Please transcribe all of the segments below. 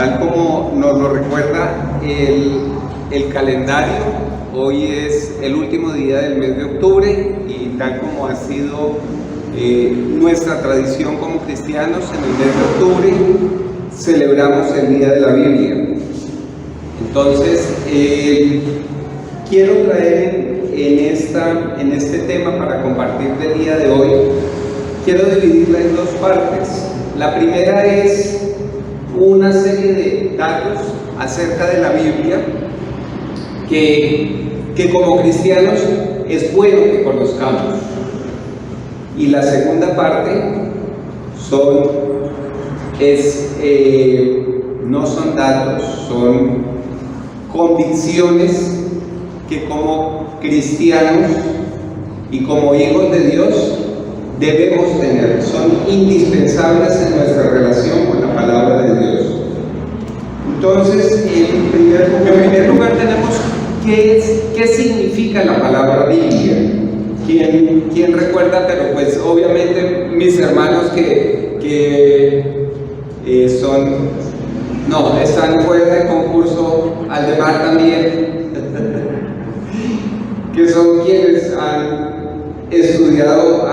Tal como nos lo recuerda el calendario, hoy es el último día del mes de octubre y tal como ha sido nuestra tradición como cristianos, en el mes de octubre celebramos el Día de la Biblia. Entonces, quiero traer en este tema para compartir del día de hoy, quiero dividirla en dos partes. La primera es una serie de datos acerca de la Biblia que como cristianos es bueno que conozcamos. Y la segunda parte no son datos, son convicciones que como cristianos y como hijos de Dios debemos tener, son indispensables en nuestra relación con la palabra de Dios. Entonces, en primer lugar tenemos qué significa la palabra Biblia. ¿Quién recuerda? Pero pues obviamente mis hermanos están fuera de concurso, Aldemar también, que son quienes han estudiado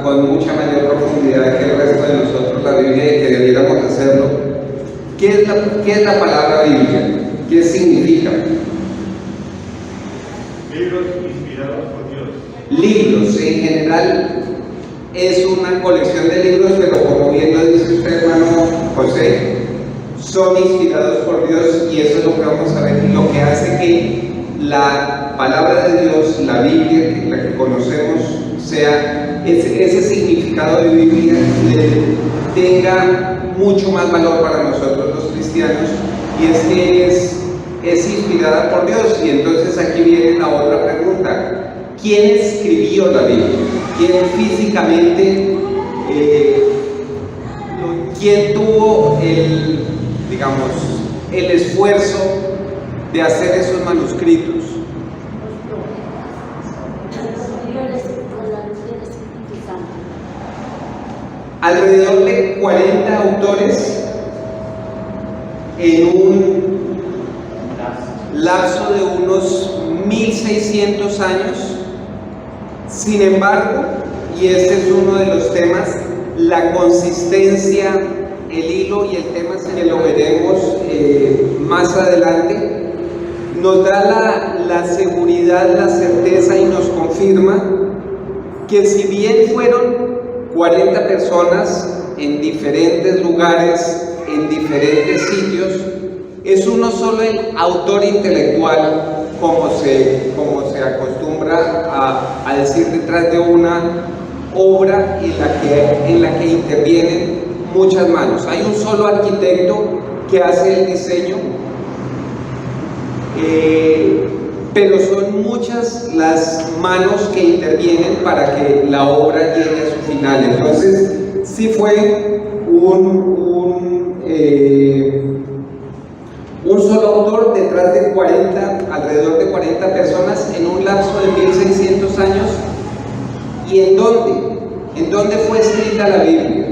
con mucha mayor profundidad que el resto de nosotros la Biblia y que debiéramos hacerlo. ¿Qué es la palabra Biblia? ¿Qué significa? Libros inspirados por Dios. Libros, en general, es una colección de libros, pero como bien lo dice usted, hermano José, son inspirados por Dios y eso es lo que vamos a ver, lo que hace que la palabra de Dios, la Biblia, la que conocemos, sea ese significado de Biblia tenga mucho más valor para nosotros los cristianos, y es que es inspirada por Dios. Y entonces aquí viene la otra pregunta: ¿quién escribió la Biblia? ¿Quién físicamente, quién tuvo el esfuerzo de hacer esos manuscritos? Alrededor de 40 autores en un lapso de unos 1600 años. Sin embargo, y este es uno de los temas, la consistencia, el hilo y el tema, que lo veremos más adelante, nos da la seguridad, la certeza y nos confirma que si bien fueron 40 personas en diferentes lugares, en diferentes sitios, es uno solo el autor intelectual, como se acostumbra a decir detrás de una obra en la que intervienen muchas manos. Hay un solo arquitecto que hace el diseño, pero son muchas las manos que intervienen para que la obra llegue a su final. Entonces, sí fue un solo autor detrás de alrededor de 40 personas en un lapso de 1600 años. ¿Y en dónde? ¿En dónde fue escrita la Biblia?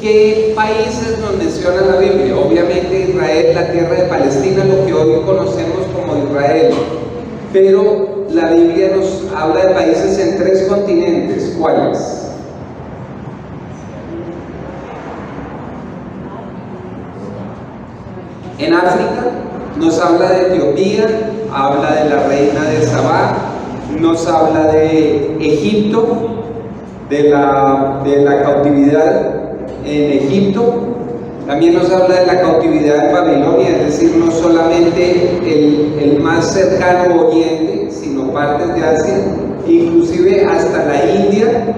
¿Qué países nos menciona la Biblia? Obviamente Israel, la tierra de Palestina, lo que hoy conocemos como Israel. Pero la Biblia nos habla de países en 3 continentes. ¿Cuáles? En África nos habla de Etiopía, habla de la reina de Sabá, nos habla de Egipto, de la cautividad en Egipto, también nos habla de la cautividad en Babilonia, es decir, no solamente el más cercano oriente, sino partes de Asia, inclusive hasta la India.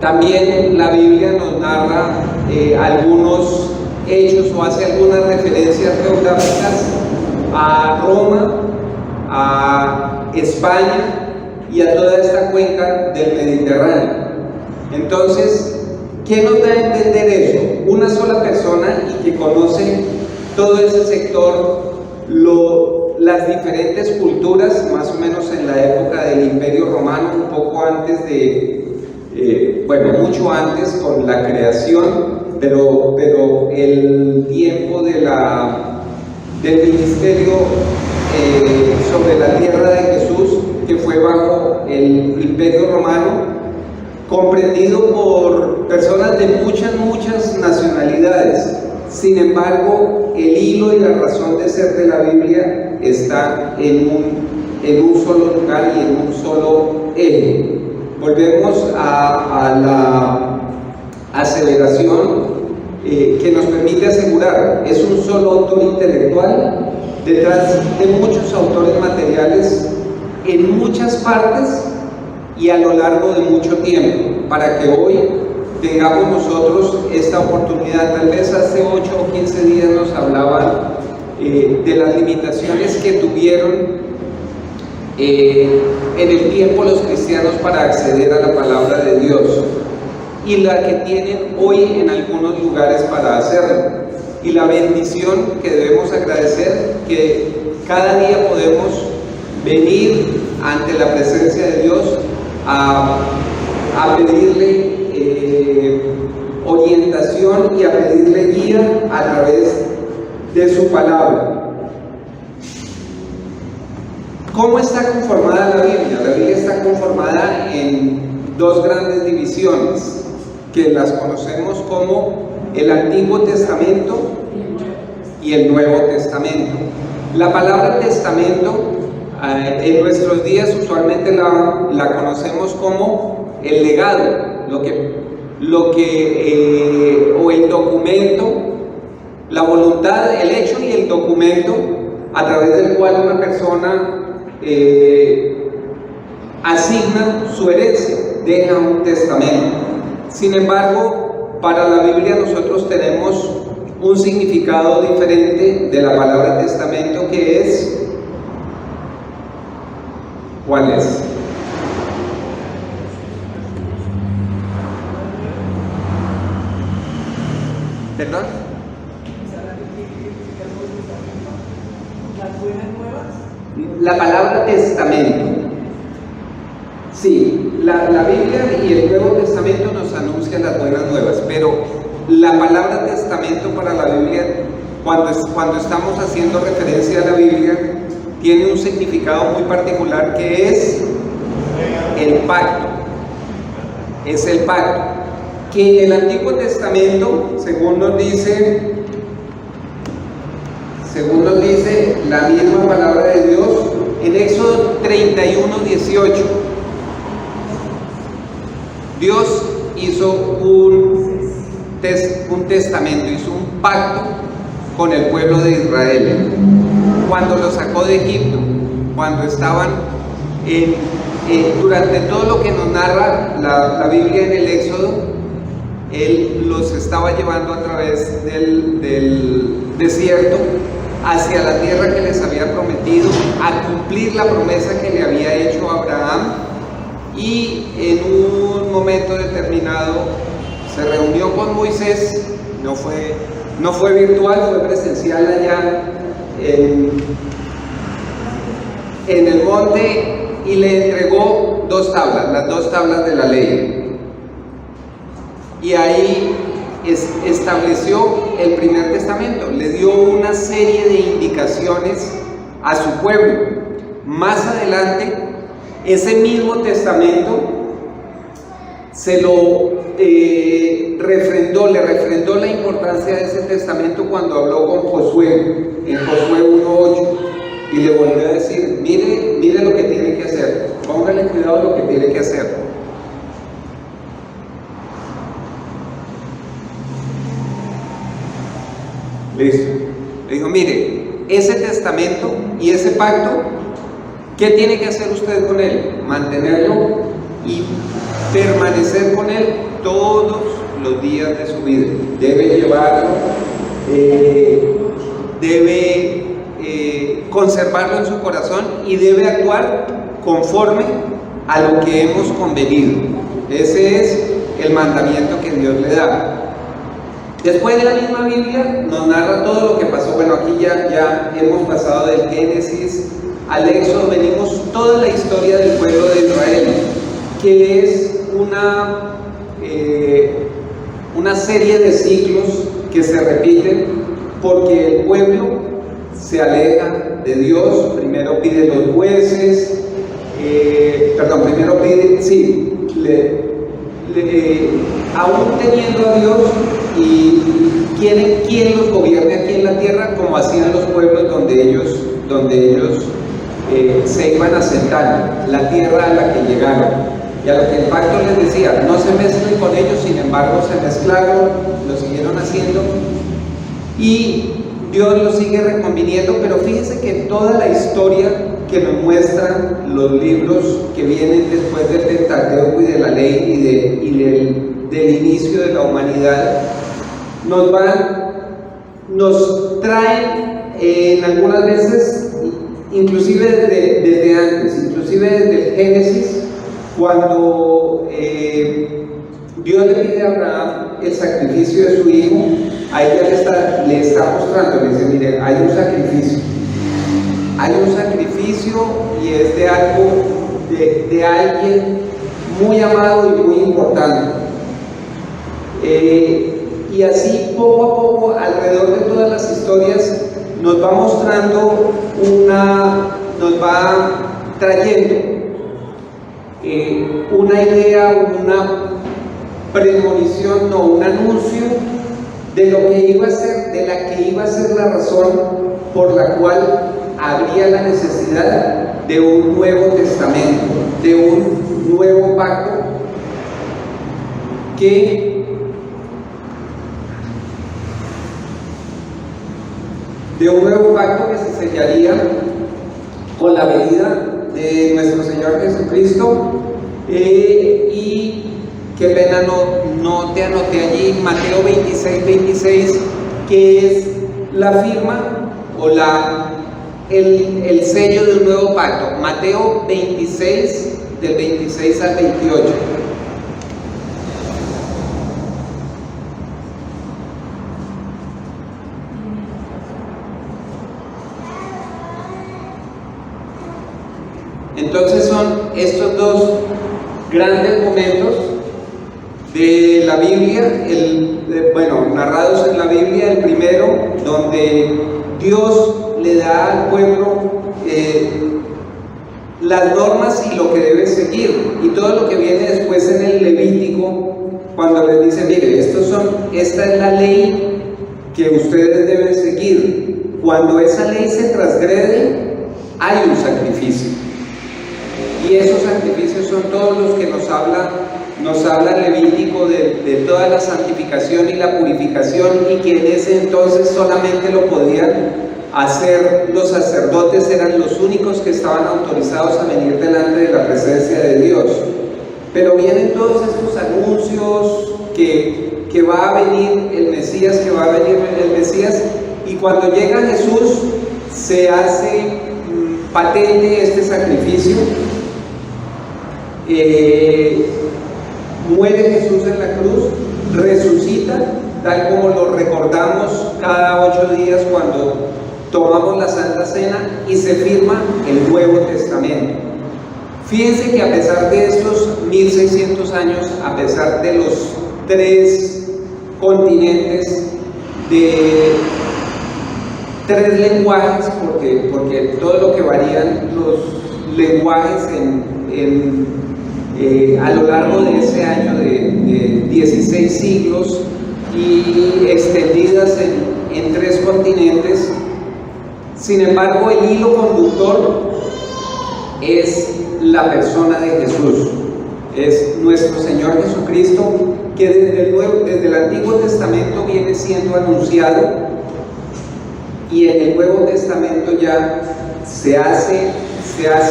También la Biblia nos narra algunos hechos o hace algunas referencias geográficas a Roma, a España y a toda esta cuenca del Mediterráneo. Entonces, ¿qué nos da a entender eso? Una sola persona y que conoce todo ese sector, las diferentes culturas, más o menos en la época del Imperio Romano, un poco antes mucho antes, con la creación pero el tiempo del ministerio sobre la tierra de Jesús, que fue bajo el Imperio Romano, comprendido por personas de muchas nacionalidades. Sin embargo, el hilo y la razón de ser de la Biblia está en un solo lugar y en un solo eje. Volvemos a la aseveración que nos permite asegurar: es un solo autor intelectual detrás de muchos autores materiales en muchas partes y a lo largo de mucho tiempo, para que hoy tengamos nosotros esta oportunidad. Tal vez hace 8 o 15 días nos hablaban de las limitaciones que tuvieron en el tiempo los cristianos para acceder a la palabra de Dios, y la que tienen hoy en algunos lugares para hacerlo, y la bendición que debemos agradecer, que cada día podemos venir ante la presencia de Dios a pedirle orientación y a pedirle guía a través de su palabra. ¿Cómo está conformada la Biblia? La Biblia está conformada en dos grandes divisiones, que las conocemos como el Antiguo Testamento y el Nuevo Testamento. La palabra testamento en nuestros días usualmente la conocemos como el legado, o el documento, la voluntad, el hecho y el documento a través del cual una persona asigna su herencia, deja un testamento. Sin embargo, para la Biblia nosotros tenemos un significado diferente de la palabra testamento, que es... ¿Cuál es? ¿Perdón? La palabra testamento. Sí, la Biblia y el Nuevo Testamento nos anuncian las buenas nuevas, pero la palabra testamento para la Biblia, cuando estamos haciendo referencia a la Biblia, tiene un significado muy particular, que es el pacto. Es el pacto, que en el Antiguo Testamento, según nos dice la misma palabra de Dios, en Éxodo 31:18, Dios hizo un testamento, hizo un pacto con el pueblo de Israel cuando lo sacó de Egipto, cuando estaban durante todo lo que nos narra la Biblia en el Éxodo. Él los estaba llevando a través del desierto hacia la tierra que les había prometido, a cumplir la promesa que le había hecho a Abraham, y en un momento determinado se reunió con Moisés. No fue virtual, fue presencial allá en el monte, y le entregó 2 tablas, las 2 tablas de la ley, y ahí estableció el primer testamento. Le dio una serie de indicaciones a su pueblo. Más adelante, ese mismo testamento se lo le refrendó la importancia de ese testamento cuando habló con Josué, en Josué 1:8, y le volvió a decir: mire lo que tiene que hacer, póngale cuidado a lo que tiene que hacer. Listo. Le dijo: mire, ese testamento y ese pacto, ¿qué tiene que hacer usted con él? Mantenerlo y permanecer con él todos los días de su vida. Debe llevarlo, debe conservarlo en su corazón, y debe actuar conforme a lo que hemos convenido. Ese es el mandamiento que Dios le da. Después de la misma Biblia nos narra todo lo que pasó. Bueno, aquí ya hemos pasado del Génesis al Éxodo, venimos toda la historia del pueblo de Israel, que es una serie de ciclos que se repiten porque el pueblo se aleja de Dios. Primero pide los jueces, primero pide, aún teniendo a Dios, y quieren quien los gobierne aquí en la tierra, como hacían los pueblos donde ellos se iban a sentar, la tierra a la que llegaron. Y a lo que el pacto les decía, no se mezclen con ellos, sin embargo se mezclaron, lo siguieron haciendo, y Dios lo sigue reconviniendo. Pero fíjense que toda la historia que nos muestran los libros que vienen después del Pentateuco y de la ley y del inicio de la humanidad, nos traen algunas veces, inclusive desde antes, inclusive desde el Génesis, cuando Dios le pide a Abraham el sacrificio de su hijo. Ahí ya le está mostrando, le dice: mire, hay un sacrificio y es de algo, de alguien muy amado y muy importante. Y así poco a poco, alrededor de todas las historias, nos va mostrando nos va trayendo una idea, una premonición, no, un anuncio de lo que iba a ser, de la que iba a ser la razón por la cual habría la necesidad de un Nuevo Testamento, de un nuevo pacto que se sellaría con la venida de nuestro Señor Jesucristo. Y qué pena no te anoté allí Mateo 26:26, que es la firma o el sello de un nuevo pacto. Mateo 26, del 26 al 28. Entonces son estos dos grandes momentos de la Biblia, narrados en la Biblia. El primero, donde Dios le da al pueblo las normas y lo que debe seguir, y todo lo que viene después en el Levítico, cuando les dice: mire, esta es la ley que ustedes deben seguir. Cuando esa ley se transgrede, hay un sacrificio. Y esos sacrificios son todos los que nos habla Levítico de toda la santificación y la purificación, y que en ese entonces solamente lo podían hacer los sacerdotes, eran los únicos que estaban autorizados a venir delante de la presencia de Dios. Pero vienen todos estos anuncios que va a venir el Mesías, y cuando llega Jesús se hace patente este sacrificio. Muere Jesús en la cruz, resucita, tal como lo recordamos cada 8 días cuando tomamos la Santa Cena, y se firma el Nuevo Testamento. Fíjense que a pesar de estos 1600 años, a pesar de los 3 continentes, de 3 lenguajes, porque todo lo que varían los lenguajes a lo largo de ese año de 16 siglos y extendidas en 3 continentes. Sin embargo, el hilo conductor es la persona de Jesús, es nuestro Señor Jesucristo, que desde el Antiguo Testamento viene siendo anunciado, y en el Nuevo Testamento ya se hace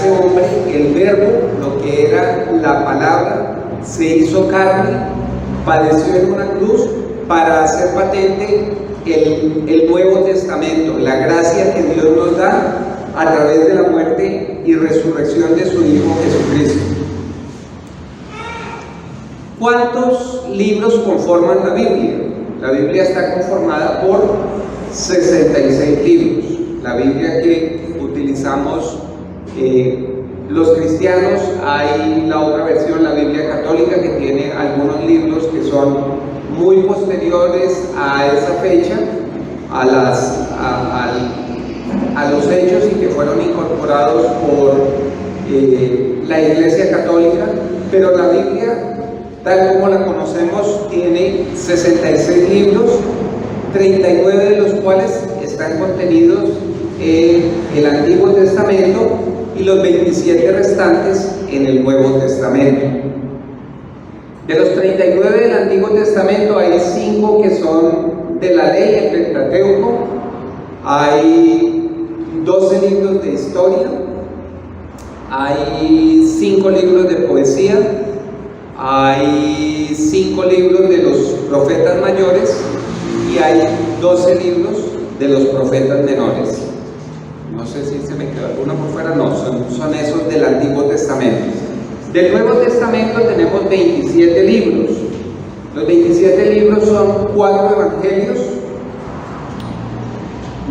hombre. El Verbo, lo que era la palabra, se hizo carne, padeció en una cruz para hacer patente el Nuevo Testamento, la gracia que Dios nos da a través de la muerte y resurrección de su Hijo Jesucristo. ¿Cuántos libros conforman la Biblia? La Biblia está conformada por 66 libros. La Biblia que utilizamos los cristianos. Hay la otra versión, la Biblia católica, que tiene algunos libros que son muy posteriores a esa fecha, a los hechos, y que fueron incorporados por la Iglesia Católica, pero la Biblia, tal como la conocemos, tiene 66 libros, 39 de los cuales están contenidos en el Antiguo Testamento y los 27 restantes en el Nuevo Testamento. De los 39 del Antiguo Testamento hay 5 que son de la ley, el Pentateuco, hay 12 libros de historia, hay 5 libros de poesía, hay 5 libros de los profetas mayores y hay 12 libros de los profetas menores. No sé si se me quedó alguno por fuera, no, son esos del Antiguo Testamento. Del Nuevo Testamento tenemos 27 libros. Los 27 libros son 4 evangelios: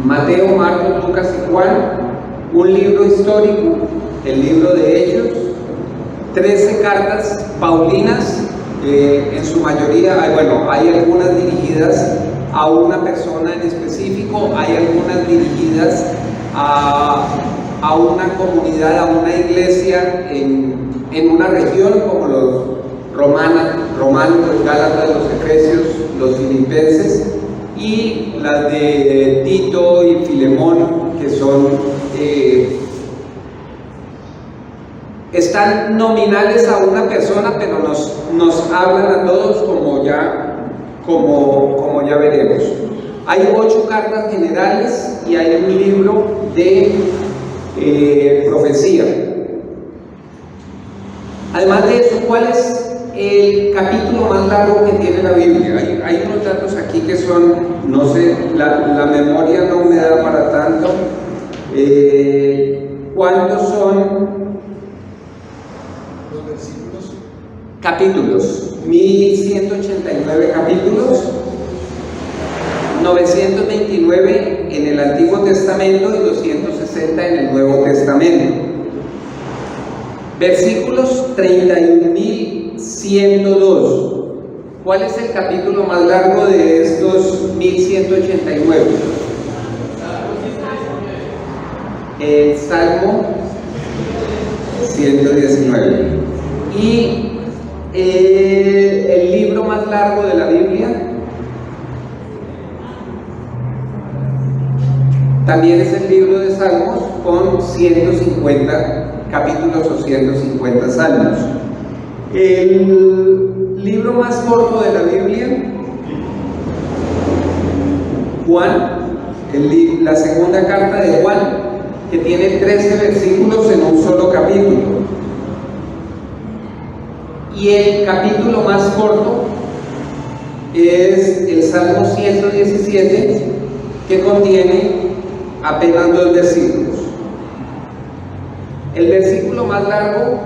Mateo, Marcos, Lucas y Juan, un libro histórico, el libro de Hechos, 13 cartas paulinas, en su mayoría, hay algunas dirigidas a una persona en específico, hay algunas dirigidas a una comunidad, a una iglesia en una región, como los romanos, los gálatas, los efesios, los filipenses, y las de Tito y Filemón, que son están nominales a una persona, pero nos hablan a todos, como ya veremos. Hay 8 cartas generales y hay un libro de profecía. Además de eso, ¿cuál es el capítulo más largo que tiene la Biblia? Hay unos datos aquí que son, no sé, la memoria no me da para tanto. ¿Cuántos son los versículos? Capítulos. 1189 capítulos, 929 en el Antiguo Testamento y 260 en el Nuevo Testamento. Versículos: 31.102. ¿Cuál es el capítulo más largo de estos 1189? El Salmo 119. Y el libro más largo de la Biblia también es el libro de Salmos, con 150 capítulos o 150 salmos. El libro más corto de la Biblia, Juan, la segunda carta de Juan, que tiene 13 versículos en un solo capítulo. Y el capítulo más corto es el Salmo 117, que contiene apenas 2 versículos. El versículo más largo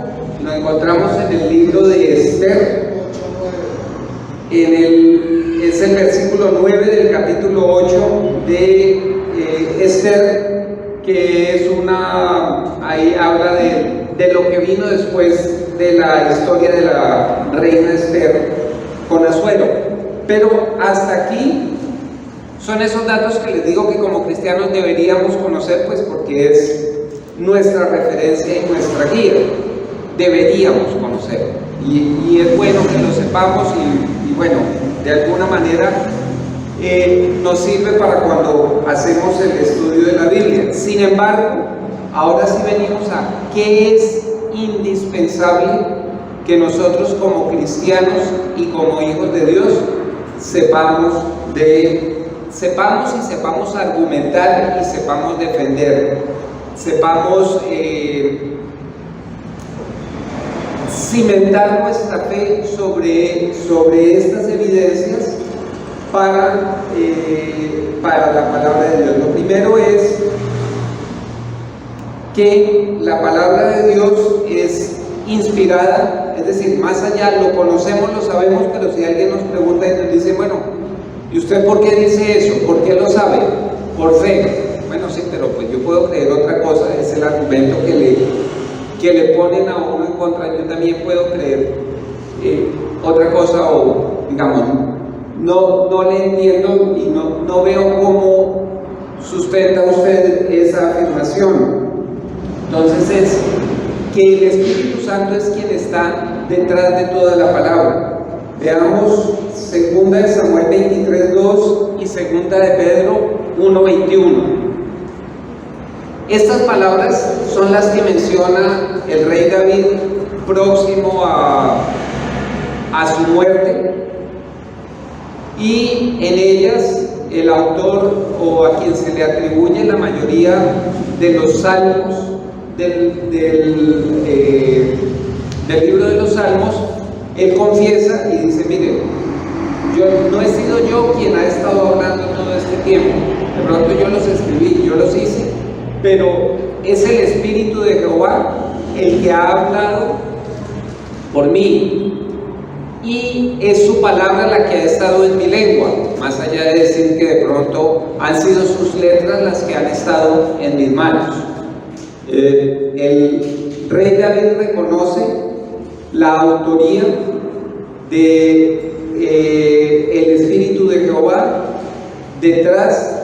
lo encontramos en el libro de Esther, es el versículo 9 del capítulo 8 de Esther, que es ahí habla de lo que vino después de la historia de la reina Esther con Asuero. Pero hasta aquí son esos datos que les digo que como cristianos deberíamos conocer, pues porque es nuestra referencia y nuestra guía. Deberíamos conocer, y es bueno que lo sepamos, y bueno, de alguna manera nos sirve para cuando hacemos el estudio de la Biblia. Sin embargo, ahora sí venimos a qué es indispensable que nosotros como cristianos y como hijos de Dios sepamos y sepamos argumentar y sepamos defender, sepamos cimentar nuestra fe sobre estas evidencias para la palabra de Dios. Lo primero es que la palabra de Dios es inspirada, es decir, más allá, lo conocemos, lo sabemos, pero si alguien nos pregunta y nos dice, bueno, ¿y usted por qué dice eso? ¿Por qué lo sabe? Por fe. Bueno, sí, pero pues yo puedo creer otra cosa, es el argumento que le ponen a uno en contra. Yo también puedo creer otra cosa, o digamos, no le entiendo y no veo cómo sustenta usted esa afirmación. Entonces es que el Espíritu Santo es quien está detrás de toda la palabra. Veamos 2 de Samuel 23:2 y 2 de Pedro 1:21. Estas palabras son las que menciona el rey David próximo a su muerte, y en ellas el autor, o a quien se le atribuye la mayoría de los salmos del libro de los Salmos, él confiesa y dice: mire, no he sido yo quien ha estado hablando todo este tiempo, de pronto yo los escribí, yo los hice, pero es el Espíritu de Jehová el que ha hablado por mí, y es su palabra la que ha estado en mi lengua, más allá de decir que de pronto han sido sus letras las que han estado en mis manos. El rey David reconoce la autoría de el Espíritu de Jehová detrás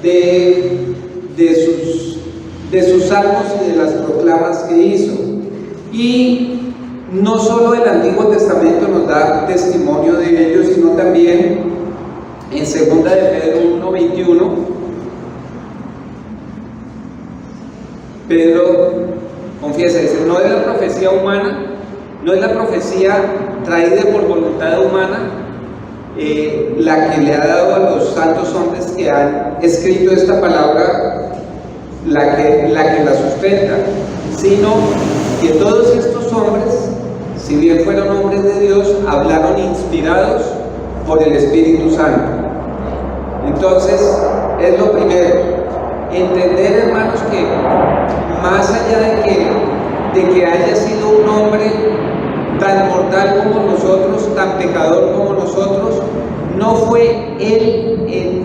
de sus salmos y de las proclamas que hizo. Y no solo el Antiguo Testamento nos da testimonio de ello, sino también en 2 de Pedro 1:21, Pedro confiesa, dice: no es la profecía humana, no es la profecía traída por voluntad humana la que le ha dado a los santos hombres que han escrito esta palabra la que la sustenta, sino que todos estos hombres, si bien fueron hombres de Dios, hablaron inspirados por el Espíritu Santo. Entonces, es lo primero, entender, hermanos, que más allá de que haya sido un hombre tan mortal como nosotros, tan pecador como nosotros, no fue él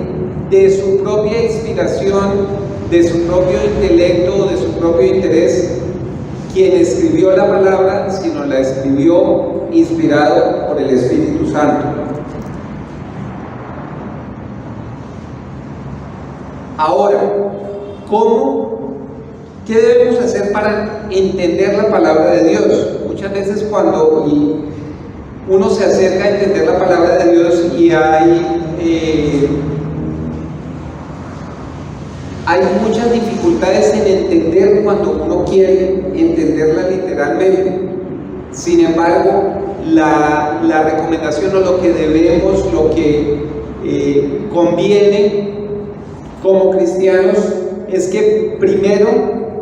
de su propia inspiración, de su propio intelecto, de su propio interés, quien escribió la palabra, sino la escribió inspirado por el Espíritu Santo. Ahora, ¿qué debemos hacer para entender la palabra de Dios? Muchas veces cuando uno se acerca a entender la palabra de Dios y hay muchas dificultades en entender cuando uno quiere entenderla literalmente. Sin embargo, la recomendación o lo que debemos, lo que conviene como cristianos, es que primero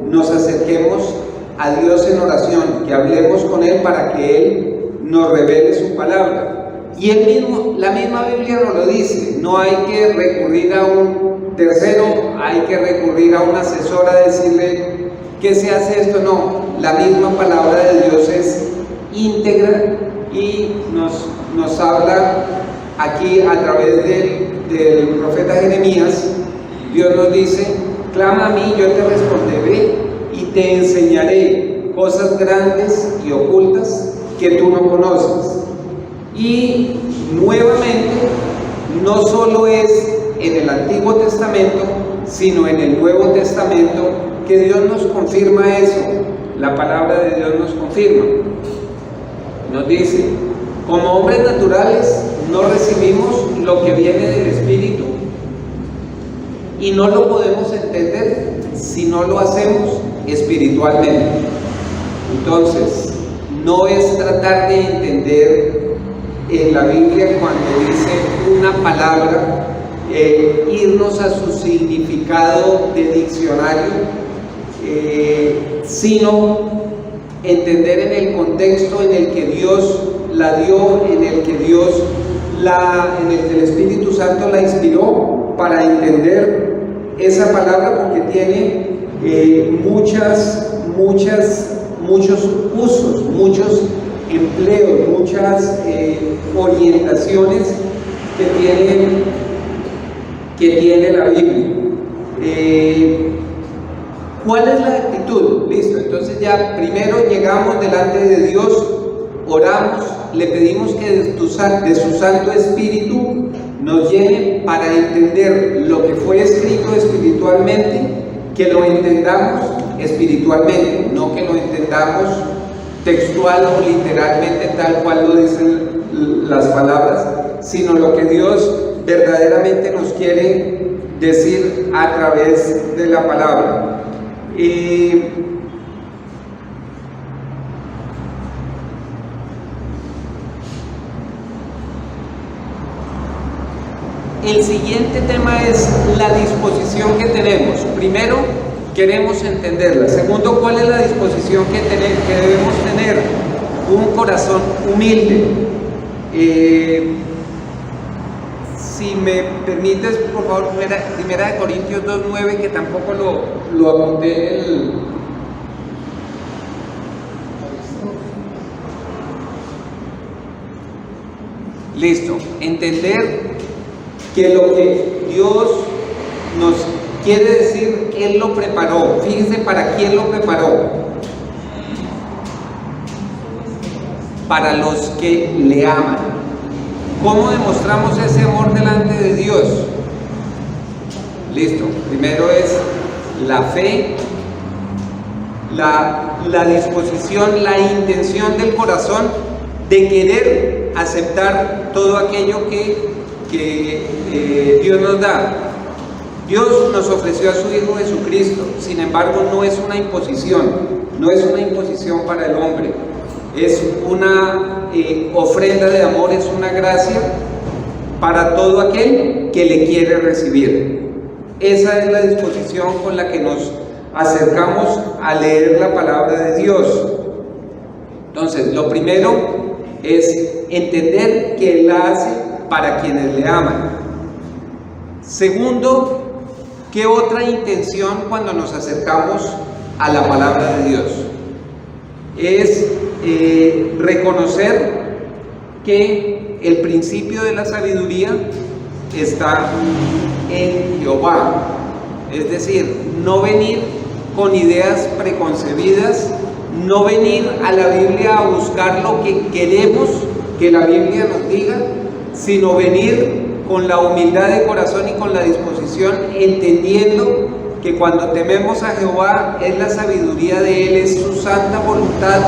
nos acerquemos a Dios en oración, que hablemos con Él para que Él nos revele su palabra. Y la misma Biblia nos lo dice: no hay que recurrir a un tercero, hay que recurrir a un asesor a decirle que se hace esto. No, la misma palabra de Dios es íntegra y nos habla aquí a través del profeta Jeremías. Dios nos dice: clama a mí, yo te responderé y te enseñaré cosas grandes y ocultas que tú no conoces. Y nuevamente, no solo es en el Antiguo Testamento, sino en el Nuevo Testamento que Dios nos confirma eso. La palabra de Dios nos confirma. Nos dice: como hombres naturales no recibimos lo que viene del Espíritu, y no lo podemos entender si no lo hacemos espiritualmente. Entonces, no es tratar de entender en la Biblia cuando dice una palabra, irnos a su significado de diccionario, sino entender en el contexto en el que Dios la dio, en el que el Espíritu Santo la inspiró para entender esa palabra, porque tiene muchos usos, muchos empleos, muchas orientaciones que tiene la Biblia. ¿Cuál es la actitud? Listo, entonces ya primero llegamos delante de Dios, oramos, le pedimos que de su Santo Espíritu nos llene para entender lo que fue escrito espiritualmente, que lo entendamos espiritualmente, no que lo entendamos textual o literalmente tal cual lo dicen las palabras, sino lo que Dios verdaderamente nos quiere decir a través de la palabra. El siguiente tema es la disposición que tenemos. Primero, queremos entenderla. Segundo, ¿cuál es la disposición que debemos tener? Un corazón humilde. Si me permites, por favor, primera de Corintios 2:9, que tampoco lo apunté en el... Listo. Entender que lo que Dios nos quiere decir, Él lo preparó. Fíjense para quién lo preparó. Para los que le aman. ¿Cómo demostramos ese amor delante de Dios? Listo. Primero es la fe, la disposición, la intención del corazón de querer aceptar todo aquello que Dios nos da. Dios nos ofreció a su Hijo Jesucristo, sin embargo no es una imposición, no es una imposición para el hombre, es una ofrenda de amor, es una gracia para todo aquel que le quiere recibir. Esa es la disposición con la que nos acercamos a leer la palabra de Dios. Entonces, lo primero es entender que Él la hace para quienes le aman. Segundo, ¿qué otra intención cuando nos acercamos a la palabra de Dios? Es reconocer que el principio de la sabiduría está en Jehová. Es decir, no venir con ideas preconcebidas, no venir a la Biblia a buscar lo que queremos que la Biblia nos diga, sino venir con la humildad de corazón y con la disposición, entendiendo que cuando tememos a Jehová es la sabiduría de Él, es su santa voluntad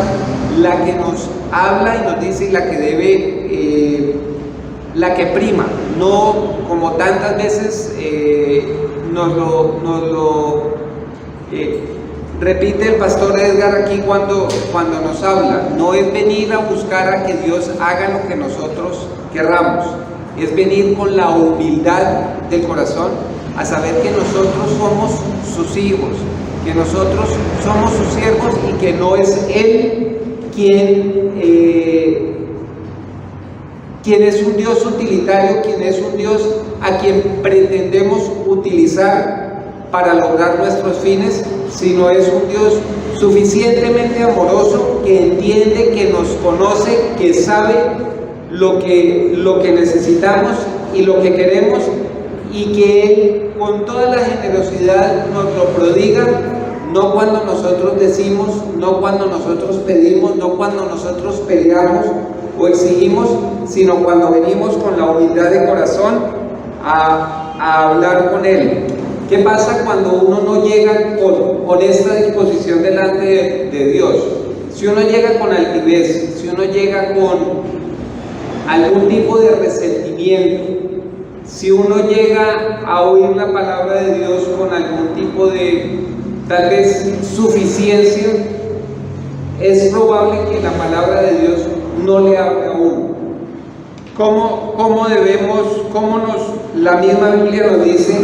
la que nos habla y nos dice, y la que debe, la que prima, no como tantas veces nos lo repite el pastor Edgar aquí cuando nos habla. No es venir a buscar a que Dios haga lo que nosotros querramos, es venir con la humildad del corazón a saber que nosotros somos sus hijos, que nosotros somos sus siervos y que no es Él quien es un Dios utilitario, quien es un Dios a quien pretendemos utilizar para lograr nuestros fines, sino es un Dios suficientemente amoroso, que entiende, que nos conoce, que sabe lo que necesitamos y lo que queremos, y que Él con toda la generosidad nos lo prodiga, no cuando nosotros decimos, no cuando nosotros pedimos, no cuando nosotros peleamos o exigimos, sino cuando venimos con la humildad de corazón a hablar con Él. ¿Qué pasa cuando uno no llega con esta disposición delante de Dios? Si uno llega con altivez, si uno llega con algún tipo de resentimiento, si uno llega a oír la palabra de Dios con algún tipo de, tal vez, suficiencia, es probable que la palabra de Dios no le hable a uno. ¿Cómo la misma Biblia nos dice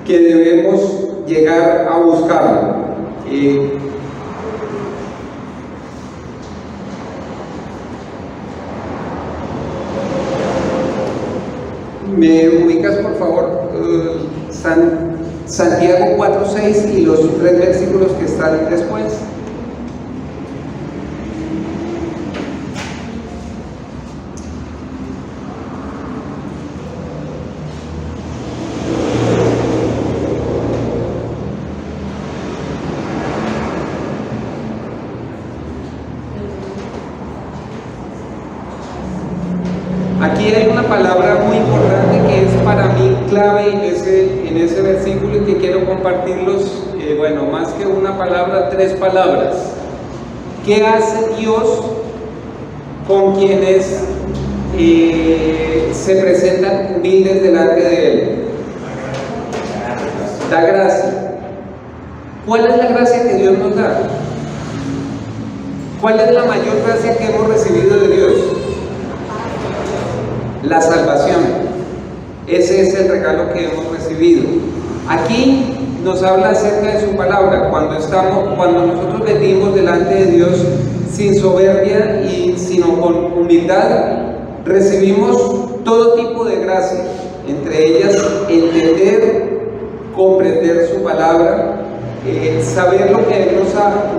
que debemos llegar a buscarlo? ¿Me ubicas, por favor? Santiago 4:6 y los 3 versículos que están después. palabra muy importante que es para mí clave en ese versículo y que quiero compartirlos, más que una palabra, 3 palabras. ¿Qué hace Dios con quienes se presentan humildes delante de Él? Da gracia. ¿Cuál es la gracia que Dios nos da? ¿Cuál es la mayor gracia que hemos recibido de Dios? La salvación. Ese es el regalo que hemos recibido. Aquí nos habla acerca de su palabra. Cuando nosotros venimos delante de Dios sin soberbia sino con humildad, recibimos todo tipo de gracia, entre ellas entender, comprender su palabra, saber lo que Él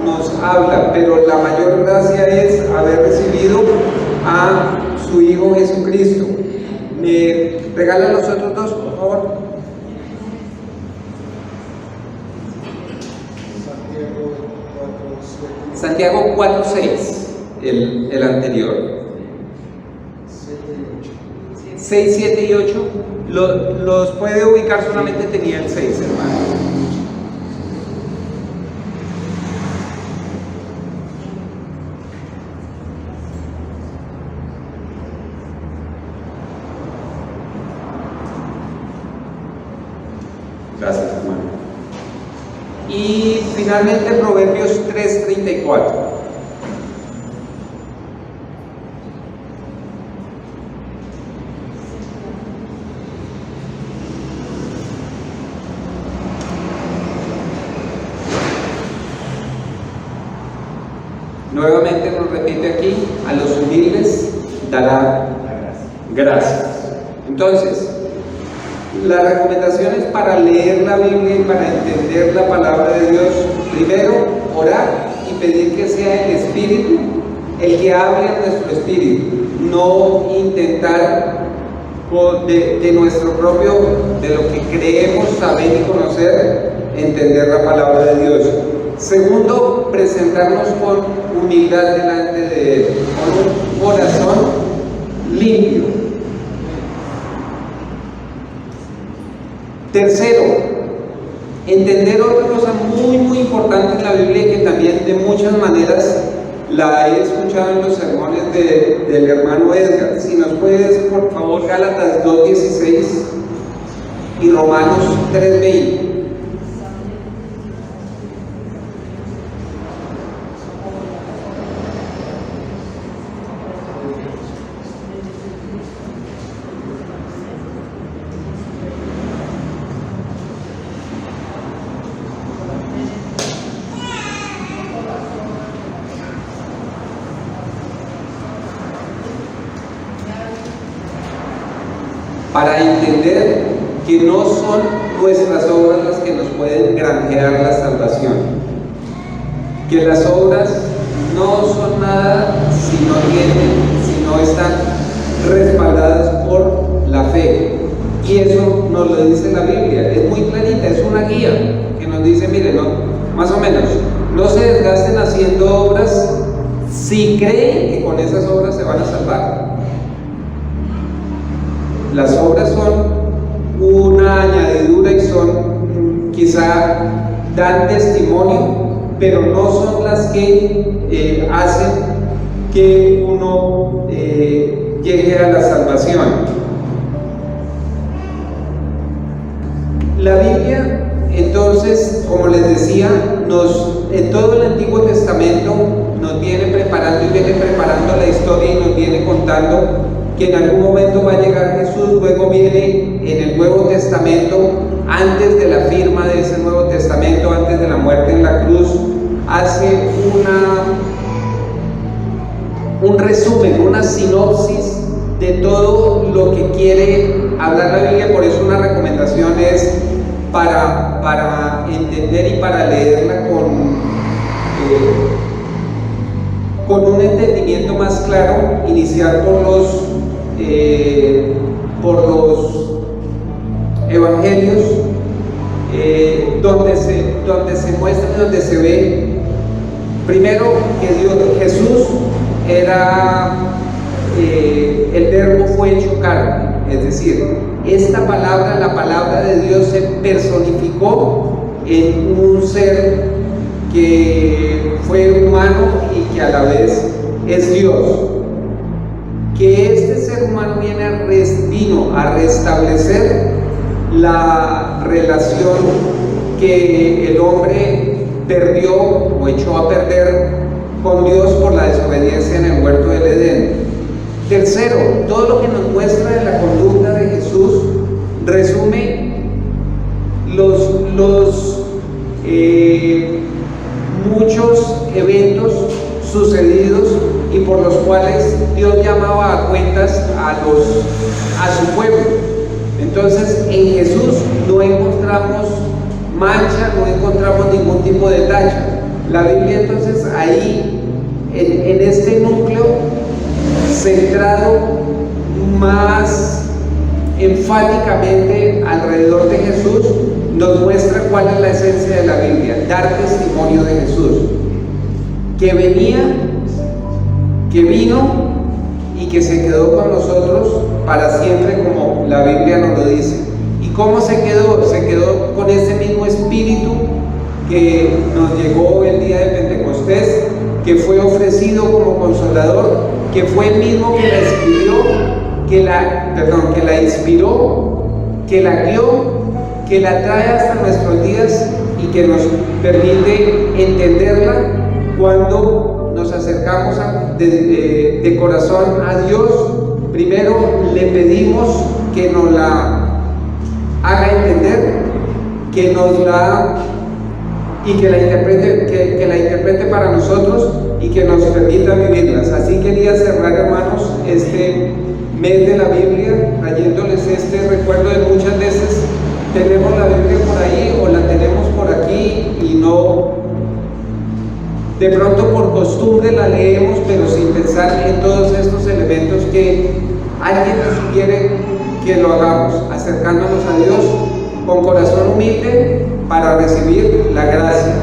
nos habla, pero la mayor gracia es haber recibido a su Hijo Jesucristo. ¿Me regalan los otros 2, por favor? Santiago 4:6, el anterior. 6, 7 y 8. Los puede ubicar, solamente tenía el 6, hermano. Gracias, hermano. Y finalmente Proverbios 3:34. Nuevamente nos repite aquí: a los humildes dará gracias. Entonces, las recomendaciones para leer la Biblia y para entender la palabra de Dios: primero, orar y pedir que sea el Espíritu el que hable en nuestro espíritu, no intentar de nuestro propio, de lo que creemos saber y conocer, entender la palabra de Dios. Segundo, presentarnos con humildad delante de Él, con un corazón limpio. Tercero, entender otra cosa muy muy importante en la Biblia, que también de muchas maneras la he escuchado en los sermones del hermano Edgar. Si nos puedes, por favor, Gálatas 2:16 y Romanos 3:20. Para entender que no son nuestras obras las que nos pueden granjear la salvación, que las obras no son nada si no están respaldadas por la fe, y eso nos lo dice la Biblia, es muy clarita, es una guía que nos dice: miren, más o menos, no se desgasten haciendo obras si creen que con esas obras se van a salvar. Las obras son una añadidura y quizá dan testimonio, pero no son las que hacen que uno llegue a la salvación. La Biblia, entonces, como les decía, en todo el Antiguo Testamento nos viene preparando la historia y nos viene contando que en algún momento va a llegar Jesús. Luego viene en el Nuevo Testamento, antes de la firma de ese Nuevo Testamento, antes de la muerte en la cruz, hace un resumen, una sinopsis de todo lo que quiere hablar la Biblia. Por eso una recomendación es para entender y para leerla con un entendimiento más claro, iniciar por los evangelios, donde se muestra y donde se ve primero que Jesús era el verbo fue hecho carne, es decir, esta palabra, la palabra de Dios, se personificó en un ser que fue humano y que a la vez es Dios. Que este ser humano vino a restablecer la relación que el hombre perdió o echó a perder con Dios por la desobediencia en el huerto del Edén. Tercero, todo lo que nos muestra de la conducta de Jesús resume muchos eventos sucedidos y por los cuales Dios llamaba a cuentas a su pueblo. Entonces, en Jesús no encontramos mancha, no encontramos ningún tipo de tacha. La Biblia, entonces, ahí, en este núcleo centrado más enfáticamente alrededor de Jesús, nos muestra cuál es la esencia de la Biblia: dar testimonio de Jesús, que vino y que se quedó con nosotros para siempre, como la Biblia nos lo dice. ¿Y cómo se quedó? Se quedó con ese mismo espíritu que nos llegó el día de Pentecostés, que fue ofrecido como consolador, que fue el mismo que la escribió, que la inspiró, que la guió, que la trae hasta nuestros días y que nos permite entenderla cuando nos acercamos de corazón a Dios. Primero le pedimos que nos la haga entender, que nos la y que la interprete para nosotros y que nos permita vivirlas. Así quería cerrar, hermanos, este mes de la Biblia trayéndoles este recuerdo de muchas veces tenemos la Biblia por ahí o la tenemos por aquí y no, de pronto por costumbre la leemos, pero sin pensar en todos estos elementos que alguien nos sugiere que lo hagamos, acercándonos a Dios con corazón humilde para recibir la gracia,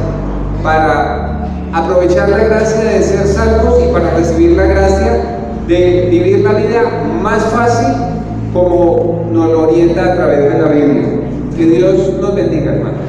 para aprovechar la gracia de ser salvos y para recibir la gracia de vivir la vida más fácil como nos lo orienta a través de la Biblia. Que Dios nos bendiga, hermanos.